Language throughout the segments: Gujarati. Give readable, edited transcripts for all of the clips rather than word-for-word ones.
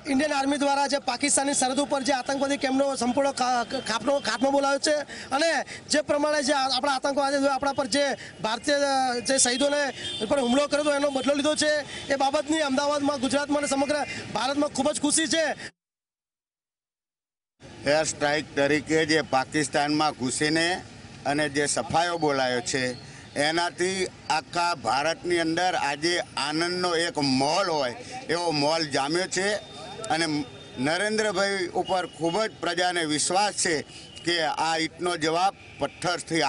इंडियन आर्मी द्वारा जो पाकिस्तानी सरहद पर जो आतंकवादी केम्पनो संपूर्ण खात्मो बोलाव्यो छे अने जे प्रमाणे जे आपणा आतंकवादी आपणा पर जे भारतीय जे शहीदोने पर हुमलो कर्यो एनो बदलो लीधो छे ए बाबतनी अमदावादमां गुजरातमां अने समग्र भारतमां खूब ज खुशी छे। एयर स्ट्राइक तरीके जे पाकिस्तान में घुसीने अने जे सफायो बोलायो छे एनाथी आखा भारतनी अंदर आज आनंदनो एक माहोल होय एवो माहोल जाम्यो छे अने नरेन्द्र भाई ऊपर खूब ज प्रजाने विश्वास है कि आ ईटनो जवाब पत्थरथी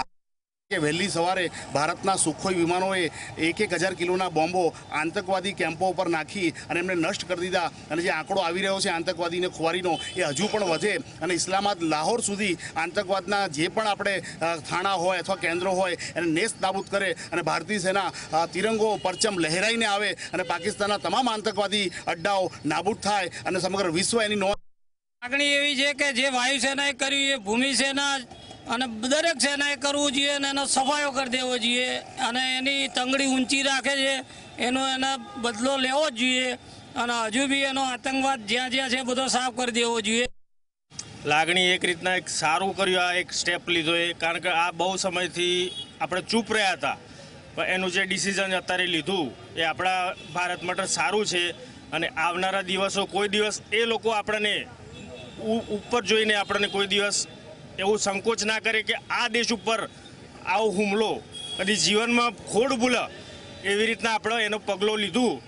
કે વહેલી સવારે ભારતના સુખોઈ વિમાનોએ 1000 કિલોના બોમ્બો આતંકવાદી કેમ્પો ઉપર નાખી અને એમને નષ્ટ કરી દીધા અને જે આંકડો આવી રહ્યો છે આતંકવાદીને ખુવારીનો એ હજુ પણ વધે અને ઇસ્લામાબાદ લાહોર સુધી આતંકવાદના જે પણ આપણે થાણા હોય અથવા કેન્દ્રો હોય એને નેસ્ત નાબૂદ કરે અને ભારતીય સેના તિરંગો પરચમ લહેરાઈને આવે અને પાકિસ્તાનના તમામ આતંકવાદી અડ્ડાઓ નાબૂદ થાય અને સમગ્ર વિશ્વ એની નોંધ લાગણી એવી છે કે જે વાયુસેનાએ કર્યું એ ભૂમિ સેના અને દરેક સેનાએ કરવું જોઈએ અને એનો સફાયો કરી દેવો જોઈએ અને એની તંગડી ઊંચી રાખે છે એનો એના બદલો લેવો જ જોઈએ અને હજુ બી એનો આતંકવાદ જ્યાં જ્યાં છે બધો સાફ કરી દેવો જોઈએ। લાગણી એક રીતના એક સારું કર્યું, આ એક સ્ટેપ લીધો એ, કારણ કે આ બહુ સમયથી આપણે ચૂપ રહ્યા હતા પણ એનું જે ડિસિઝન અત્યારે લીધું એ આપણા ભારત માટે સારું છે અને આવનારા દિવસો કોઈ દિવસ એ લોકો આપણને ઉપર જોઈને આપણને કોઈ દિવસ એવું સંકોચ ના કરે કે આ દેશ ઉપર આવો હુમલો કદી જીવનમાં ખોડ ભૂલે એવી રીતના આપણે એનો પગલો લીધું